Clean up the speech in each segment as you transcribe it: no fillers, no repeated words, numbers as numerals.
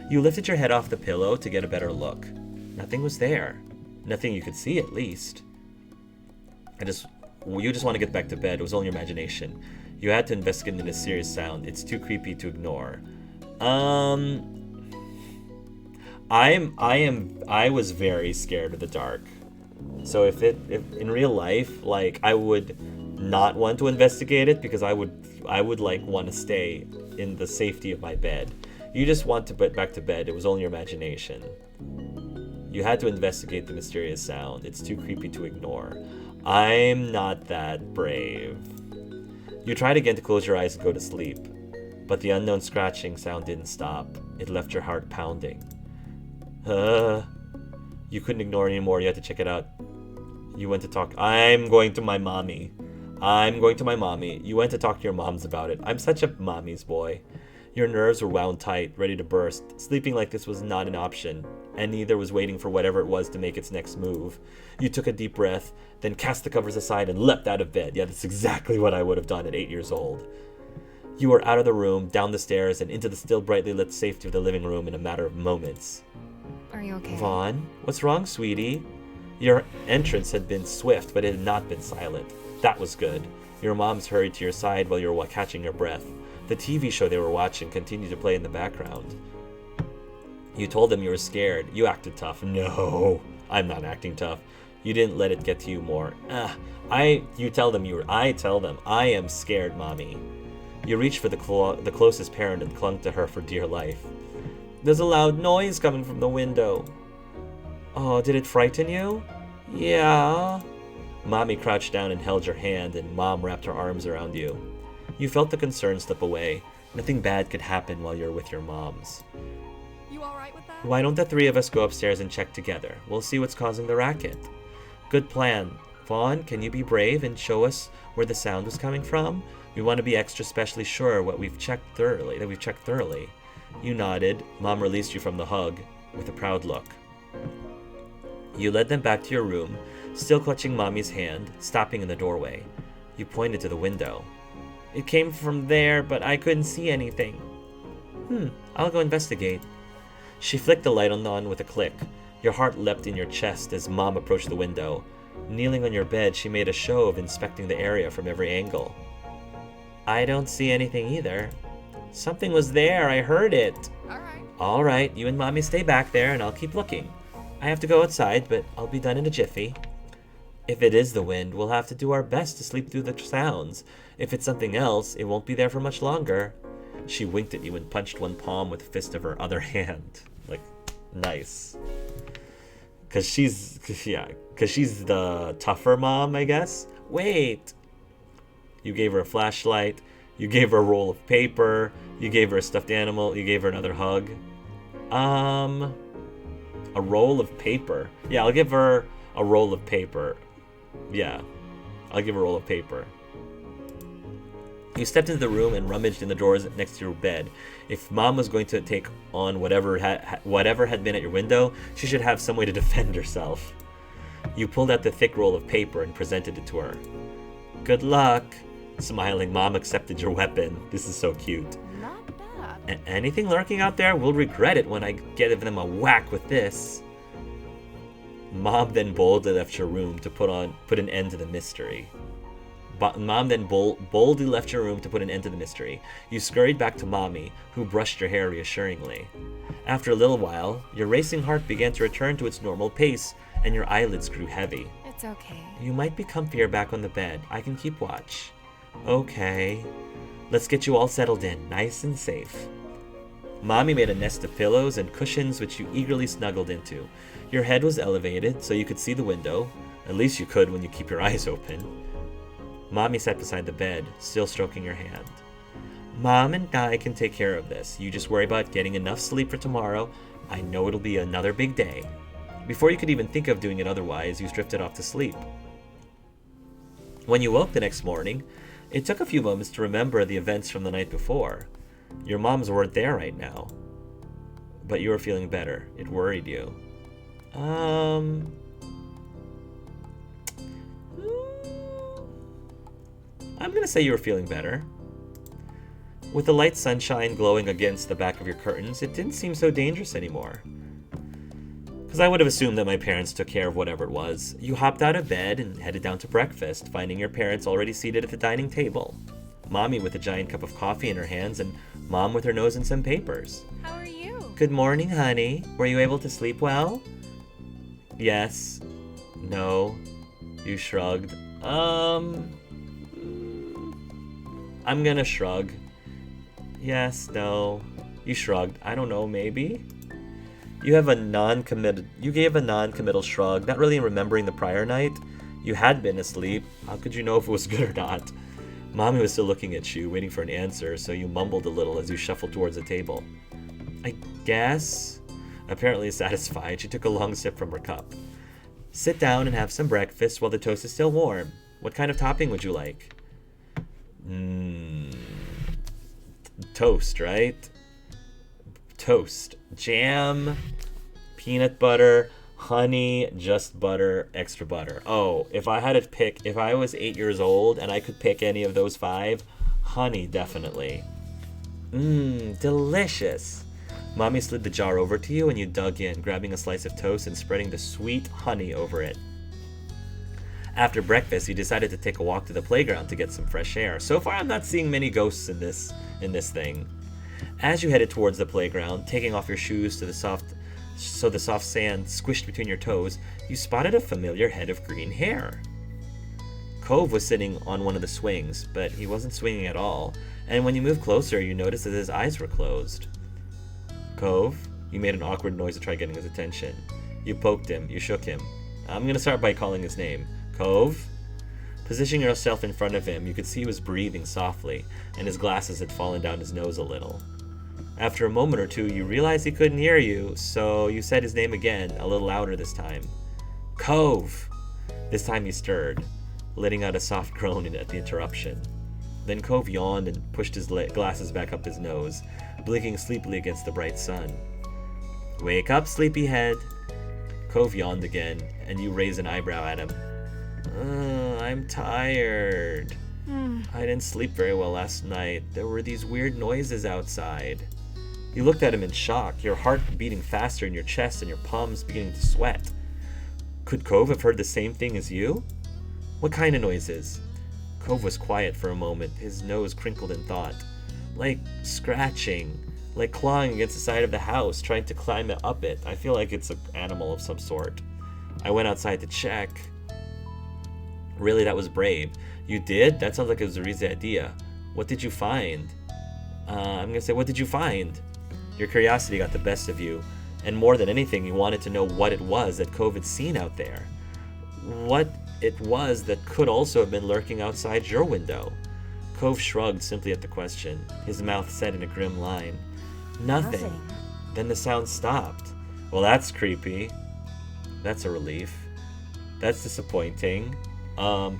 You lifted your head off the pillow to get a better look. Nothing was there. Nothing you could see, at least. You just want to get back to bed. It was only your imagination. You had to investigate the mysterious sound. It's too creepy to ignore. I was very scared of the dark. So if in real life, like, I would not want to investigate it because I would like want to stay in the safety of my bed. You just want to get back to bed. It was only your imagination. You had to investigate the mysterious sound. It's too creepy to ignore. I'm not that brave. You tried again to close your eyes and go to sleep, but the unknown scratching sound didn't stop. It left your heart pounding. You couldn't ignore it anymore. You had to check it out. You went to talk. I'm going to my mommy. You went to talk to your moms about it. I'm such a mommy's boy. Your nerves were wound tight, ready to burst. Sleeping like this was not an option, and neither was waiting for whatever it was to make its next move. You took a deep breath, then cast the covers aside and leapt out of bed. Yeah, that's exactly what I would have done at 8 years old. You were out of the room, down the stairs, and into the still brightly lit safety of the living room in a matter of moments. Are you okay? Vaughn, what's wrong, sweetie? Your entrance had been swift, but it had not been silent. That was good. Your moms hurried to your side while you were catching your breath. The TV show they were watching continued to play in the background. You told them you were scared. You acted tough. No, I'm not acting tough. You didn't let it get to you more. I tell them, I am scared, Mommy. You reached for the closest parent and clung to her for dear life. There's a loud noise coming from the window. Oh, did it frighten you? Yeah. Mommy crouched down and held your hand, and Mom wrapped her arms around you. You felt the concern slip away. Nothing bad could happen while you're with your moms. You alright with that? Why don't the three of us go upstairs and check together? We'll see what's causing the racket. Good plan. Vaughn, can you be brave and show us where the sound was coming from? We want to be extra specially sure that we've checked thoroughly. You nodded. Mom released you from the hug with a proud look. You led them back to your room, still clutching Mommy's hand, stopping in the doorway. You pointed to the window. It came from there, but I couldn't see anything. I'll go investigate. She flicked the light on with a click. Your heart leapt in your chest as Mom approached the window. Kneeling on your bed, she made a show of inspecting the area from every angle. I don't see anything either. Something was there, I heard it. All right, you and Mommy stay back there and I'll keep looking. I have to go outside, but I'll be done in a jiffy. If it is the wind, we'll have to do our best to sleep through the sounds. If it's something else, it won't be there for much longer. She winked at you and punched one palm with a fist of her other hand. Like, nice. Cause she's the tougher mom, I guess. Wait. You gave her a flashlight. You gave her a roll of paper. You gave her a stuffed animal. You gave her another hug. A roll of paper. Yeah, I'll give her a roll of paper. Yeah, I'll give her a roll of paper. You stepped into the room and rummaged in the drawers next to your bed. If Mom was going to take on whatever had been at your window, she should have some way to defend herself. You pulled out the thick roll of paper and presented it to her. Good luck. Smiling, Mom accepted your weapon. This is so cute. Not bad. Anything lurking out there will regret it when I give them a whack with this. Mom then boldly left your room to put an end to the mystery. Mom then boldly left your room to put an end to the mystery. You scurried back to Mommy, who brushed your hair reassuringly. After a little while, your racing heart began to return to its normal pace, and your eyelids grew heavy. It's okay. You might be comfier back on the bed. I can keep watch. Okay. Let's get you all settled in, nice and safe. Mommy made a nest of pillows and cushions which you eagerly snuggled into. Your head was elevated so you could see the window. At least you could when you keep your eyes open. Mommy sat beside the bed, still stroking your hand. Mom and I can take care of this. You just worry about getting enough sleep for tomorrow. I know it'll be another big day. Before you could even think of doing it otherwise, you drifted off to sleep. When you woke the next morning, it took a few moments to remember the events from the night before. Your moms weren't there right now. But you were feeling better. It worried you. I'm gonna say you were feeling better. With the light sunshine glowing against the back of your curtains, it didn't seem so dangerous anymore. Because I would have assumed that my parents took care of whatever it was. You hopped out of bed and headed down to breakfast, finding your parents already seated at the dining table. Mommy with a giant cup of coffee in her hands, and Mom with her nose in some papers. How are you? Good morning, honey. Were you able to sleep well? Yes. No. You shrugged. I'm gonna shrug. Yes, no. You shrugged. I don't know, maybe? You gave a non-committal shrug, not really remembering the prior night. You had been asleep. How could you know if it was good or not? Mommy was still looking at you, waiting for an answer, so you mumbled a little as you shuffled towards the table. I guess? Apparently satisfied, she took a long sip from her cup. Sit down and have some breakfast while the toast is still warm. What kind of topping would you like? Toast, right? Toast. Jam, peanut butter, honey, just butter, extra butter. Oh, if I had to pick, if I was 8 years old and I could pick any of those 5, honey, definitely. Delicious. Mommy slid the jar over to you and you dug in, grabbing a slice of toast and spreading the sweet honey over it. After breakfast, you decided to take a walk to the playground to get some fresh air. So far, I'm not seeing many ghosts in this thing. As you headed towards the playground, taking off your shoes so the soft sand squished between your toes, you spotted a familiar head of green hair. Cove was sitting on one of the swings, but he wasn't swinging at all, and when you moved closer, you noticed that his eyes were closed. Cove, you made an awkward noise to try getting his attention. You poked him, you shook him. I'm gonna start by calling his name. Cove? Positioning yourself in front of him, you could see he was breathing softly, and his glasses had fallen down his nose a little. After a moment or two, you realized he couldn't hear you, so you said his name again, a little louder this time. Cove! This time he stirred, letting out a soft groan at the interruption. Then Cove yawned and pushed his glasses back up his nose, blinking sleepily against the bright sun. Wake up, sleepyhead! Cove yawned again, and you raised an eyebrow at him. I'm tired. I didn't sleep very well last night. There were these weird noises outside. You looked at him in shock, your heart beating faster in your chest and your palms beginning to sweat. Could Cove have heard the same thing as you? What kind of noises? Cove was quiet for a moment, his nose crinkled in thought. Like scratching, like clawing against the side of the house, trying to climb up it. I feel like it's an animal of some sort. I went outside to check. Really, that was brave. You did? That sounds like it was a easy idea. What did you find? I'm gonna say, what did you find? Your curiosity got the best of you, and more than anything, you wanted to know what it was that Cove had seen out there. What it was that could also have been lurking outside your window. Cove shrugged simply at the question, his mouth set in a grim line. Nothing. Then the sound stopped. Well, that's creepy. That's a relief. That's disappointing. I'm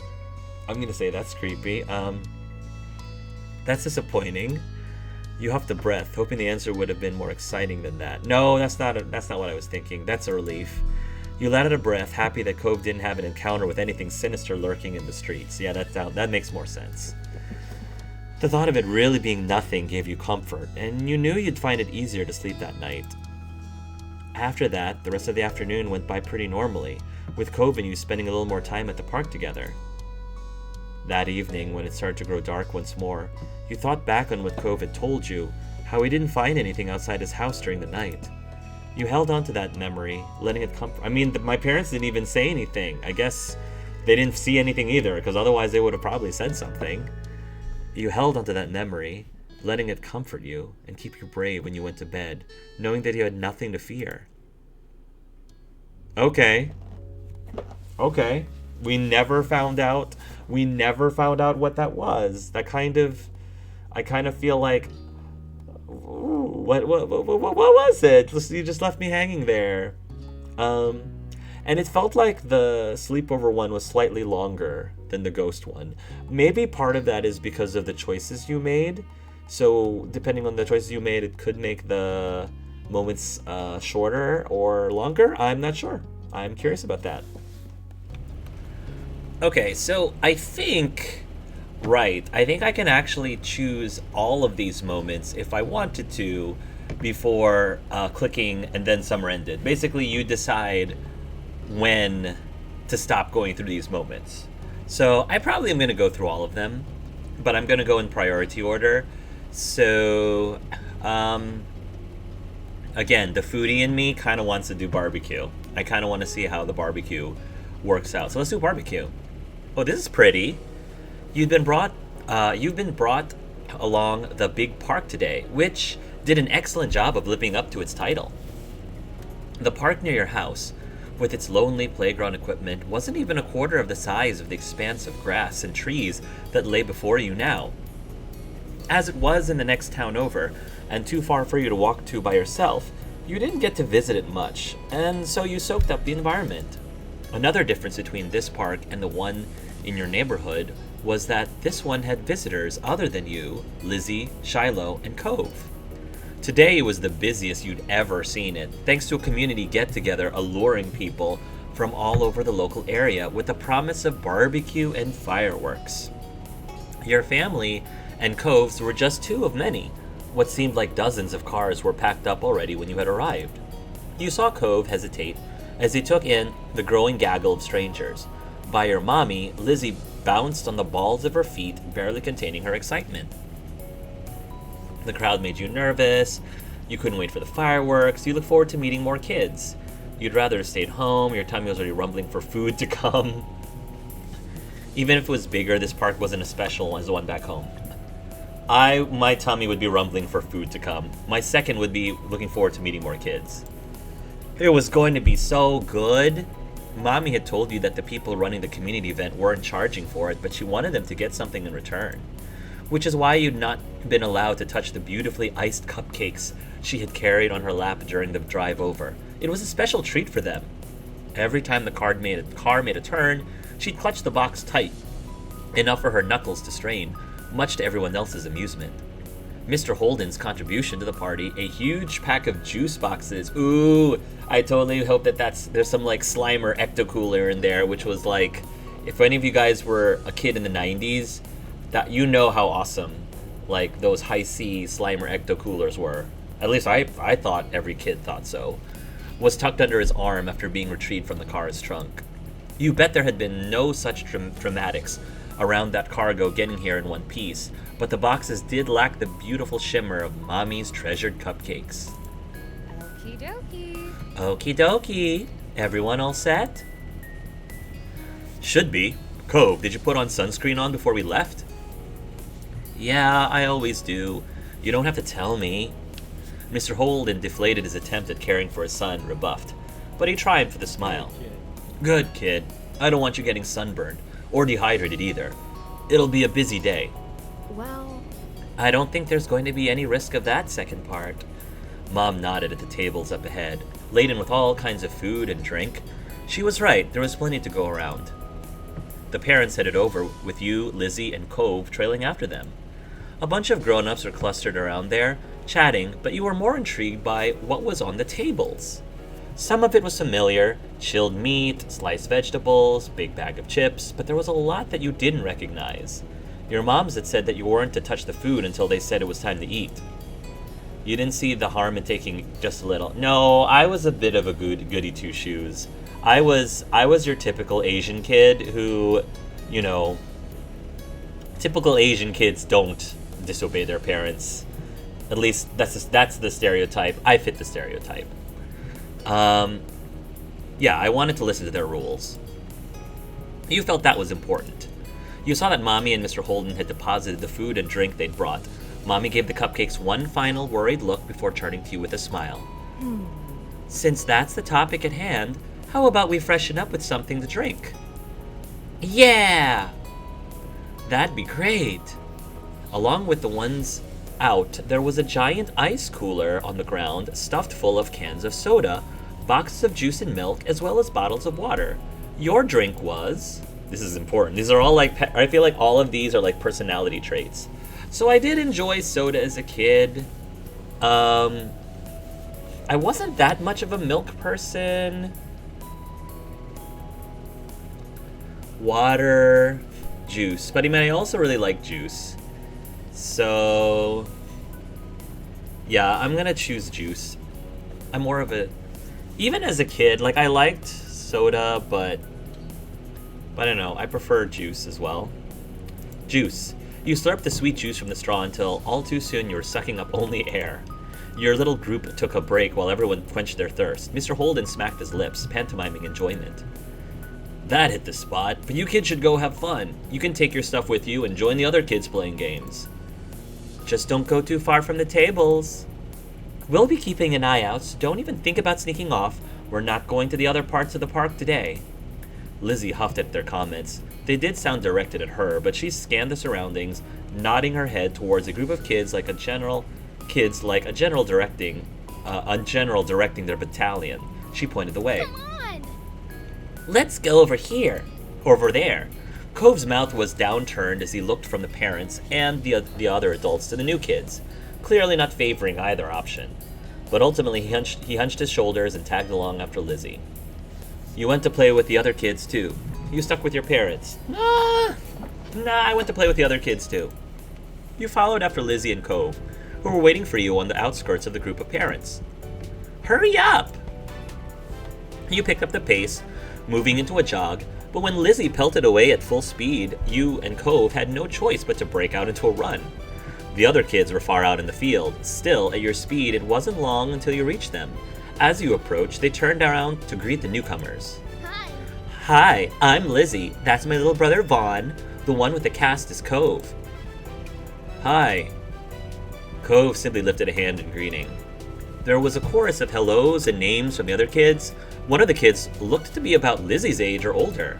gonna say that's creepy. That's disappointing. You huffed a breath, hoping the answer would have been more exciting than that. No, that's not what I was thinking. That's a relief. You let out a breath, happy that Cove didn't have an encounter with anything sinister lurking in the streets. Yeah, that makes more sense. The thought of it really being nothing gave you comfort, and you knew you'd find it easier to sleep that night. After that, the rest of the afternoon went by pretty normally, with Cove and you spending a little more time at the park together. That evening, when it started to grow dark once more, you thought back on what Cove had told you, how he didn't find anything outside his house during the night. You held on to that memory, letting it comfort. I mean, my parents didn't even say anything. I guess they didn't see anything either, because otherwise they would have probably said something. You held onto that memory, letting it comfort you and keep you brave when you went to bed, knowing that you had nothing to fear. Okay. We never found out what that was. I kind of feel like, what was it? You just left me hanging there. And it felt like the sleepover one was slightly longer than the ghost one. Maybe part of that is because of the choices you made. So depending on the choices you made, it could make the moments shorter or longer. I'm not sure. I'm curious about that. Okay, so I think Right. I think I can actually choose all of these moments if I wanted to before clicking and then summer ended. Basically, you decide when to stop going through these moments. So I probably am going to go through all of them, but I'm going to go in priority order. So, again, the foodie in me kind of wants to do barbecue. I kind of want to see how the barbecue works out. So let's do barbecue. Oh, this is pretty. You've been brought along the big park today, which did an excellent job of living up to its title. The park near your house, with its lonely playground equipment, wasn't even a quarter of the size of the expanse of grass and trees that lay before you now. As it was in the next town over, and too far for you to walk to by yourself, you didn't get to visit it much, and so you soaked up the environment. Another difference between this park and the one in your neighborhood was that this one had visitors other than you, Lizzie, Shiloh, and Cove. Today was the busiest you'd ever seen it, thanks to a community get-together alluring people from all over the local area with the promise of barbecue and fireworks. Your family and Cove's were just two of many. What seemed like dozens of cars were packed up already when you had arrived. You saw Cove hesitate as he took in the growing gaggle of strangers. By your mommy, Lizzie bounced on the balls of her feet, barely containing her excitement. The crowd made you nervous. You couldn't wait for the fireworks. You looked forward to meeting more kids. You'd rather have stayed home. Your tummy was already rumbling for food to come. Even if it was bigger, this park wasn't as special as the one back home. My tummy would be rumbling for food to come. My second would be looking forward to meeting more kids. It was going to be so good. Mommy had told you that the people running the community event weren't charging for it, but she wanted them to get something in return. Which is why you'd not been allowed to touch the beautifully iced cupcakes she had carried on her lap during the drive over. It was a special treat for them. Every time the car made a turn, she'd clutch the box tight, enough for her knuckles to strain, much to everyone else's amusement. Mr. Holden's contribution to the party, a huge pack of juice boxes. Ooh, I totally hope that there's some like Slimer Ecto Cooler in there, which was like, if any of you guys were a kid in the 90s, that you know how awesome like those high C Slimer Ecto Coolers were. At least I thought every kid thought so. Was tucked under his arm after being retrieved from the car's trunk. You bet there had been no such dramatics around that cargo getting here in one piece, but the boxes did lack the beautiful shimmer of Mommy's treasured cupcakes. Okie dokie. Okie dokie. Everyone all set? Should be. Cove, did you put on sunscreen on before we left? Yeah, I always do. You don't have to tell me. Mr. Holden deflated his attempt at caring for his son, rebuffed, but he triumphed with a smile. Good kid. I don't want you getting sunburned, or dehydrated either. It'll be a busy day. Well, I don't think there's going to be any risk of that second part. Mom nodded at the tables up ahead, laden with all kinds of food and drink. She was right, there was plenty to go around. The parents headed over, with you, Lizzie, and Cove trailing after them. A bunch of grown-ups were clustered around there, chatting, but you were more intrigued by what was on the tables. Some of it was familiar: chilled meat, sliced vegetables, big bag of chips, but there was a lot that you didn't recognize. Your moms had said that you weren't to touch the food until they said it was time to eat. You didn't see the harm in taking just a little. No, I was a bit of a goody two-shoes. I was your typical Asian kid who, you know, typical Asian kids don't disobey their parents. At least that's the stereotype. I fit the stereotype. Yeah, I wanted to listen to their rules. You felt that was important. You saw that Mommy and Mr. Holden had deposited the food and drink they'd brought. Mommy gave the cupcakes one final worried look before turning to you with a smile. Since that's the topic at hand, how about we freshen up with something to drink? Yeah! That'd be great. Along with the ones out, there was a giant ice cooler on the ground stuffed full of cans of soda, boxes of juice and milk, as well as bottles of water. Your drink was... This is important. These are all like... I feel like all of these are like personality traits. So I did enjoy soda as a kid. I wasn't that much of a milk person. Water. juice, but he may also really like juice. So, yeah, I'm gonna choose juice. I'm more of a... Even as a kid, like, I liked soda, but I don't know, I prefer juice as well. Juice. You slurped the sweet juice from the straw until all too soon you were sucking up only air. Your little group took a break while everyone quenched their thirst. Mr. Holden smacked his lips, pantomiming enjoyment. That hit the spot, but you kids should go have fun. You can take your stuff with you and join the other kids playing games. Just don't go too far from the tables. We'll be keeping an eye out, so don't even think about sneaking off. We're not going to the other parts of the park today. Lizzie huffed at their comments. They did sound directed at her, but she scanned the surroundings, nodding her head towards a group of kids like a general directing their battalion. She pointed the way. Come on! Let's go over here. Over there. Cove's mouth was downturned as he looked from the parents and the other adults to the new kids, clearly not favoring either option. But ultimately he hunched his shoulders and tagged along after Lizzie. You went to play with the other kids too. You stuck with your parents. Nah, I went to play with the other kids too. You followed after Lizzie and Cove, who were waiting for you on the outskirts of the group of parents. Hurry up! You picked up the pace, moving into a jog, but when Lizzie pelted away at full speed, you and Cove had no choice but to break out into a run. The other kids were far out in the field. Still, at your speed, it wasn't long until you reached them. As you approached, they turned around to greet the newcomers. Hi! Hi, I'm Lizzie. That's my little brother Vaughn. The one with the cast is Cove. Hi. Cove simply lifted a hand in greeting. There was a chorus of hellos and names from the other kids. One of the kids looked to be about Lizzie's age or older.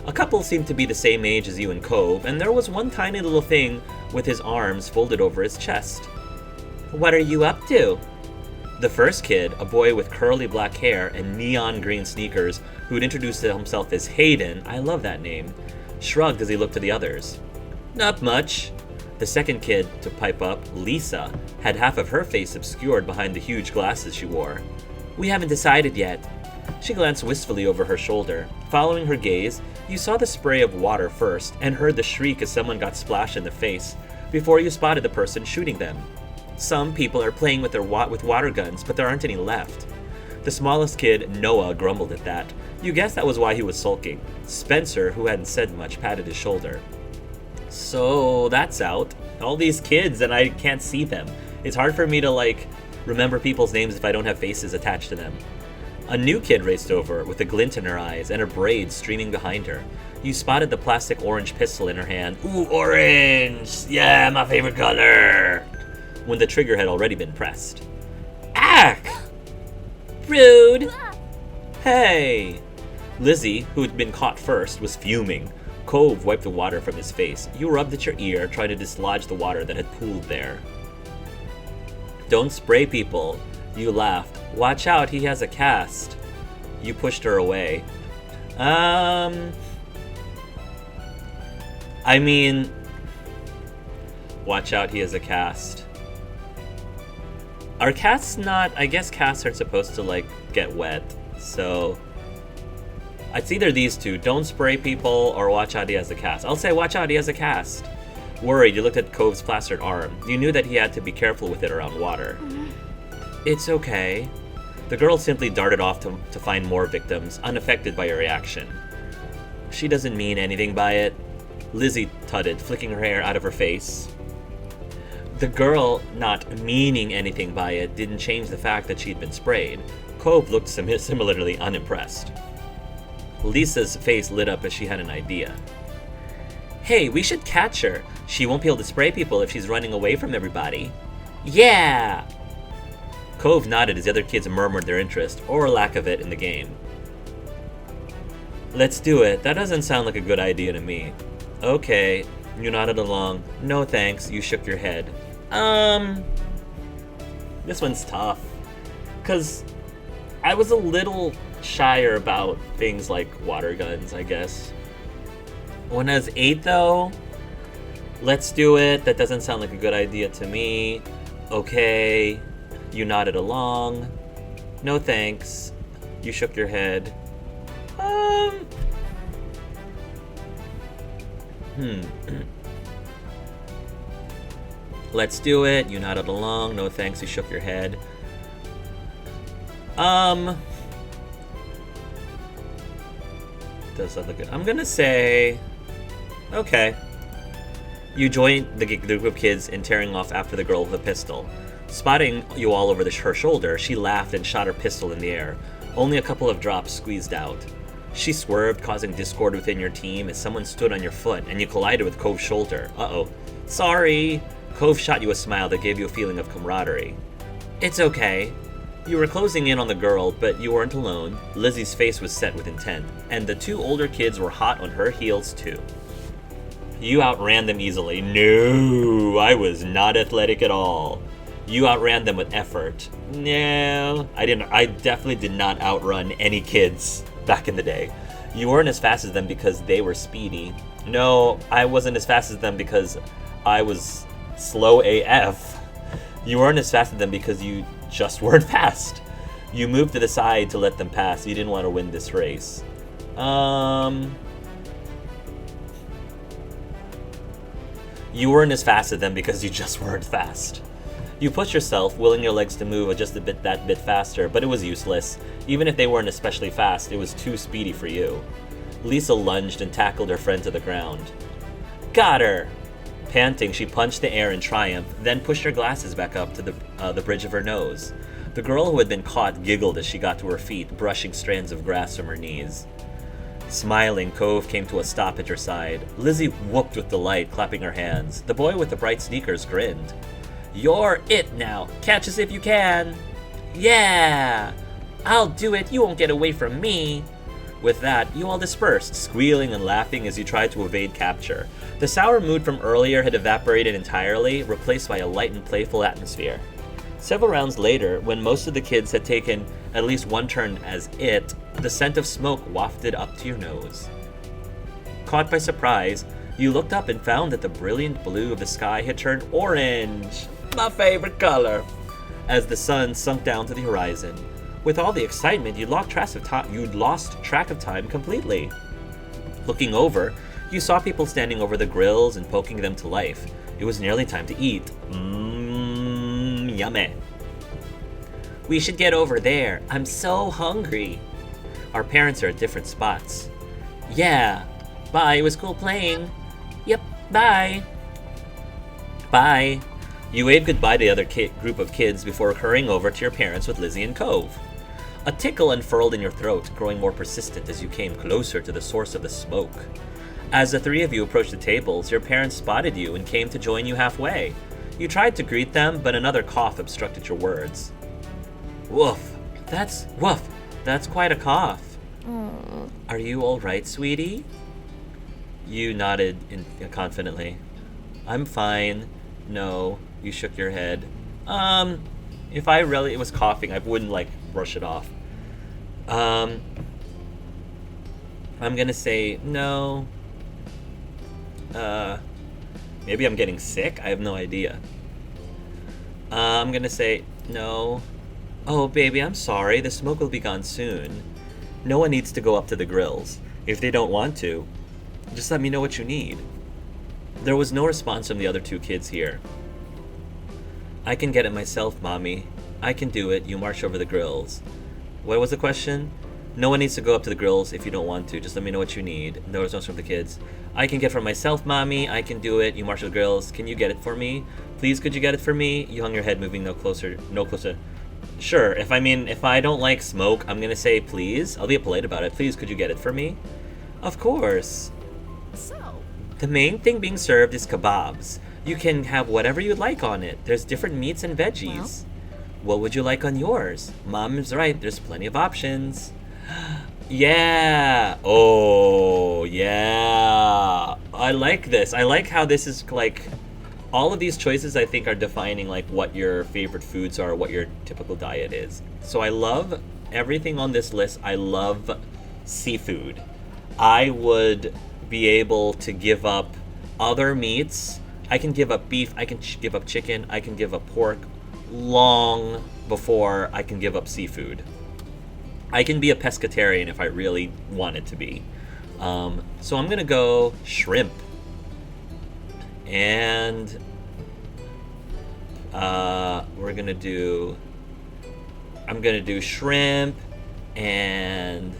A couple seemed to be the same age as you and Cove, and there was one tiny little thing with his arms folded over his chest. What are you up to? The first kid, a boy with curly black hair and neon green sneakers, who had introduced himself as Hayden, I love that name, shrugged as he looked to the others. Not much. The second kid to pipe up, Lisa, had half of her face obscured behind the huge glasses she wore. We haven't decided yet. She glanced wistfully over her shoulder. Following her gaze, you saw the spray of water first and heard the shriek as someone got splashed in the face, before you spotted the person shooting them. Some people are playing with water guns, but there aren't any left. The smallest kid, Noah, grumbled at that. You guessed that was why he was sulking. Spencer, who hadn't said much, patted his shoulder. So, that's out. All these kids, and I can't see them. It's hard for me to, remember people's names if I don't have faces attached to them. A new kid raced over, with a glint in her eyes and her braids streaming behind her. You spotted the plastic orange pistol in her hand. Ooh, orange! Yeah, my favorite color! When the trigger had already been pressed. Ack! Rude! Hey! Lizzie, who had been caught first, was fuming. Cove wiped the water from his face. You rubbed at your ear, trying to dislodge the water that had pooled there. Don't spray people. You laughed. Watch out, he has a cast. You pushed her away. Watch out, he has a cast. Are casts not... I guess casts aren't supposed to, get wet. So... it's either these two. Don't spray people or watch out, he has a cast. I'll say watch out, he has a cast. Worried, you looked at Cove's plastered arm. You knew that he had to be careful with it around water. It's okay. The girl simply darted off to find more victims, unaffected by your reaction. She doesn't mean anything by it. Lizzie tutted, flicking her hair out of her face. The girl not meaning anything by it didn't change the fact that she'd been sprayed. Cove looked similarly unimpressed. Lisa's face lit up as she had an idea. Hey, we should catch her. She won't be able to spray people if she's running away from everybody. Yeah! Cove nodded as the other kids murmured their interest, or lack of it, in the game. Let's do it. That doesn't sound like a good idea to me. Okay. You nodded along. No thanks. You shook your head. This one's tough. 'Cause I was a little shyer about things like water guns, I guess. When I was 8, though, let's do it. That doesn't sound like a good idea to me. Okay. You nodded along. No thanks. You shook your head. Let's do it. You nodded along. No thanks. You shook your head. Does that look good? I'm gonna say, okay. You joined the group of kids in tearing off after the girl with a pistol. Spotting you all over her shoulder, she laughed and shot her pistol in the air. Only a couple of drops squeezed out. She swerved, causing discord within your team as someone stood on your foot and you collided with Cove's shoulder. Uh-oh. Sorry. Cove shot you a smile that gave you a feeling of camaraderie. It's okay. You were closing in on the girl, but you weren't alone. Lizzie's face was set with intent, and the two older kids were hot on her heels too. You outran them easily. No, I was not athletic at all. You outran them with effort. No, I didn't. I definitely did not outrun any kids back in the day. You weren't as fast as them because they were speedy. No, I wasn't as fast as them because I was slow AF. You weren't as fast as them because you just weren't fast. You moved to the side to let them pass. You didn't want to win this race. You weren't as fast as them because you just weren't fast. You pushed yourself, willing your legs to move just that bit faster, but it was useless. Even if they weren't especially fast, it was too speedy for you. Lisa lunged and tackled her friend to the ground. Got her! Panting, she punched the air in triumph, then pushed her glasses back up to the bridge of her nose. The girl who had been caught giggled as she got to her feet, brushing strands of grass from her knees. Smiling, Cove came to a stop at your side. Lizzie whooped with delight, clapping her hands. The boy with the bright sneakers grinned. You're it now. Catch us if you can. Yeah! I'll do it. You won't get away from me. With that, you all dispersed, squealing and laughing as you tried to evade capture. The sour mood from earlier had evaporated entirely, replaced by a light and playful atmosphere. Several rounds later, when most of the kids had taken at least one turn as it, the scent of smoke wafted up to your nose. Caught by surprise, you looked up and found that the brilliant blue of the sky had turned orange, my favorite color, as the sun sunk down to the horizon. With all the excitement, you'd lost track of time completely. Looking over, you saw people standing over the grills and poking them to life. It was nearly time to eat. Yummy. We should get over there. I'm so hungry. Our parents are at different spots. Yeah. Bye, it was cool playing. Yep, bye. Bye. You waved goodbye to the other group of kids before hurrying over to your parents with Lizzie and Cove. A tickle unfurled in your throat, growing more persistent as you came closer to the source of the smoke. As the three of you approached the tables, your parents spotted you and came to join you halfway. You tried to greet them, but another cough obstructed your words. Woof. That's quite a cough. Are you all right, sweetie? You nodded confidently. I'm fine. No. You shook your head. If I really was coughing, I wouldn't, brush it off. I'm gonna say no. Maybe I'm getting sick? I have no idea. I'm gonna say no. Oh, baby, I'm sorry. The smoke will be gone soon. No one needs to go up to the grills. If they don't want to, just let me know what you need. There was no response from the other two kids here. I can get it myself, Mommy. I can do it. You march over the grills. What was the question? No one needs to go up to the grills if you don't want to. Just let me know what you need. No response from the kids. I can get it for myself, Mommy. I can do it. You march to the grills. Can you get it for me? Please, could you get it for me? You hung your head, moving no closer. Sure, if I don't like smoke, I'm gonna say please. I'll be polite about it. Please, could you get it for me? Of course. So? The main thing being served is kebabs. You can have whatever you'd like on it. There's different meats and veggies. What would you like on yours? Mom's right, there's plenty of options. Yeah. Oh, yeah. I like this. I like how this is all of these choices I think are defining what your favorite foods are, what your typical diet is. So I love everything on this list. I love seafood. I would be able to give up other meats. I can give up beef, I can give up chicken, I can give up pork long before I can give up seafood. I can be a pescatarian if I really wanted to be. So I'm gonna go shrimp. And we're gonna do. I'm gonna do shrimp and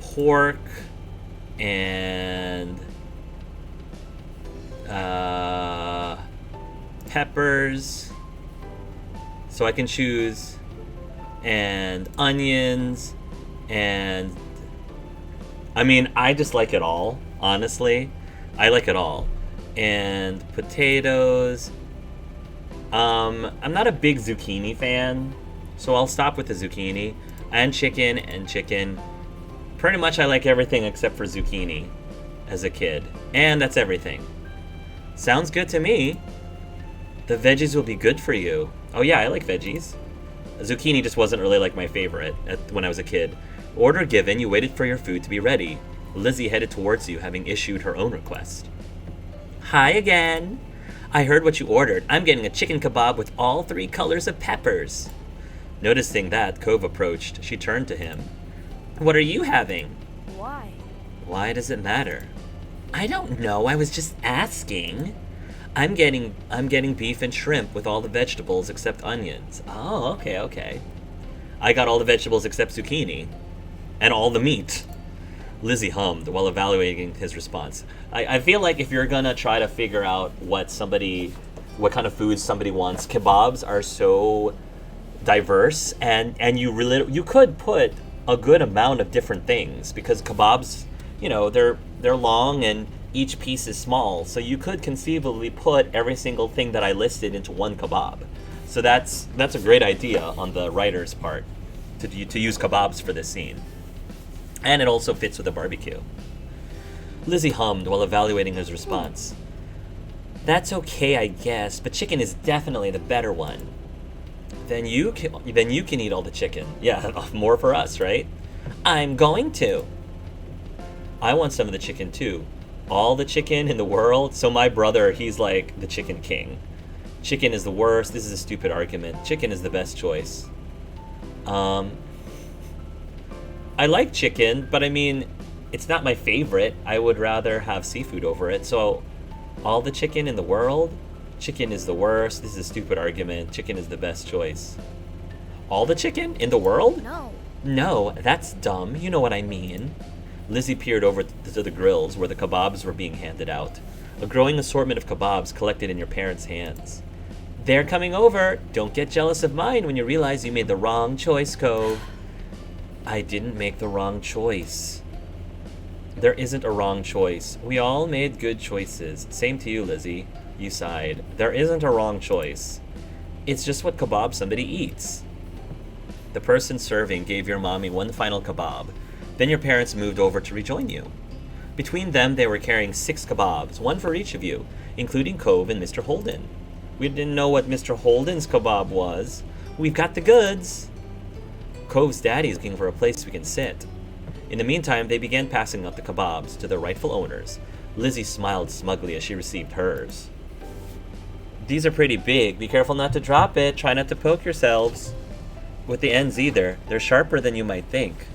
pork and peppers, so I can choose, and onions, and I mean, I just like it all, honestly. I like it all. And potatoes. I'm not a big zucchini fan, so I'll stop with the zucchini. And chicken. Pretty much I like everything except for zucchini as a kid. And that's everything. Sounds good to me. The veggies will be good for you. Oh yeah, I like veggies. Zucchini just wasn't really like my favorite when I was a kid. Order given, you waited for your food to be ready. Lizzie headed towards you, having issued her own request. Hi again. I heard what you ordered. I'm getting a chicken kebab with all 3 colors of peppers. Noticing that, Cove approached. She turned to him. What are you having? Why? Why does it matter? I don't know. I was just asking. I'm getting beef and shrimp with all the vegetables except onions. Oh, okay. I got all the vegetables except zucchini. And all the meat. Lizzie hummed while evaluating his response. I feel like if you're gonna try to figure out what kind of food somebody wants, kebabs are so diverse, and you could put a good amount of different things, because kebabs, they're long and each piece is small, so you could conceivably put every single thing that I listed into one kebab. So that's a great idea on the writer's part to use kebabs for this scene. And it also fits with a barbecue. Lizzie hummed while evaluating his response. That's okay, I guess, but chicken is definitely the better one. Then you can eat all the chicken. Yeah, more for us, right? I'm going to. I want some of the chicken too. All the chicken in the world. So my brother, he's like the chicken king. Chicken is the worst. This is a stupid argument. Chicken is the best choice. I like chicken, but I mean, it's not my favorite. I would rather have seafood over it. So, all the chicken in the world? Chicken is the worst. This is a stupid argument. Chicken is the best choice. All the chicken in the world? No. No, that's dumb. You know what I mean. Lizzie peered over to the grills where the kebabs were being handed out. A growing assortment of kebabs collected in your parents' hands. They're coming over. Don't get jealous of mine when you realize you made the wrong choice, Cove. I didn't make the wrong choice. There isn't a wrong choice. We all made good choices. Same to you, Lizzie. You sighed. There isn't a wrong choice. It's just what kebab somebody eats. The person serving gave your mommy one final kebab. Then your parents moved over to rejoin you. Between them, they were carrying 6 kebabs, one for each of you, including Cove and Mr. Holden. We didn't know what Mr. Holden's kebab was. We've got the goods. Cove's daddy is looking for a place we can sit. In the meantime, they began passing out the kebabs to their rightful owners. Lizzie smiled smugly as she received hers. These are pretty big. Be careful not to drop it. Try not to poke yourselves with the ends either. They're sharper than you might think.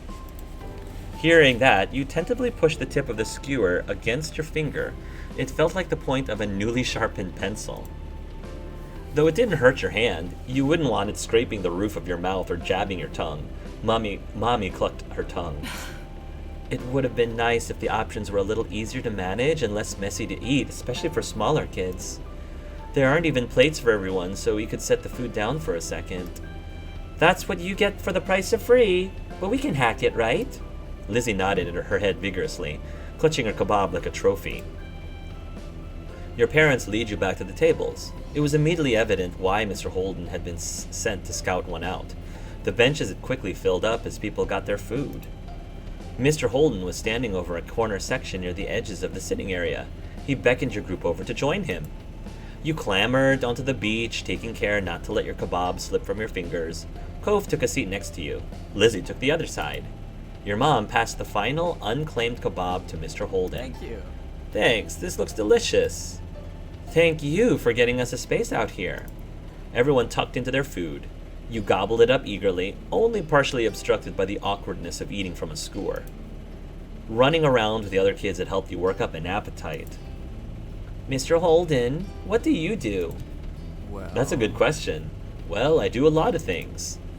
Hearing that, you tentatively pushed the tip of the skewer against your finger. It felt like the point of a newly sharpened pencil. Though it didn't hurt your hand, you wouldn't want it scraping the roof of your mouth or jabbing your tongue. Mommy clucked her tongue. It would have been nice if the options were a little easier to manage and less messy to eat, especially for smaller kids. There aren't even plates for everyone, so we could set the food down for a second. That's what you get for the price of free, but we can hack it, right? Lizzie nodded her head vigorously, clutching her kebab like a trophy. Your parents lead you back to the tables. It was immediately evident why Mr. Holden had been sent to scout one out. The benches had quickly filled up as people got their food. Mr. Holden was standing over a corner section near the edges of the sitting area. He beckoned your group over to join him. You clambered onto the beach, taking care not to let your kebab slip from your fingers. Cove took a seat next to you. Lizzie took the other side. Your mom passed the final unclaimed kebab to Mr. Holden. Thank you. Thanks, this looks delicious. Thank you for getting us a space out here. Everyone tucked into their food. You gobbled it up eagerly, only partially obstructed by the awkwardness of eating from a skewer. Running around with the other kids had helped you work up an appetite. Mr. Holden, what do you do? Well, That's a good question. Well, I do a lot of things.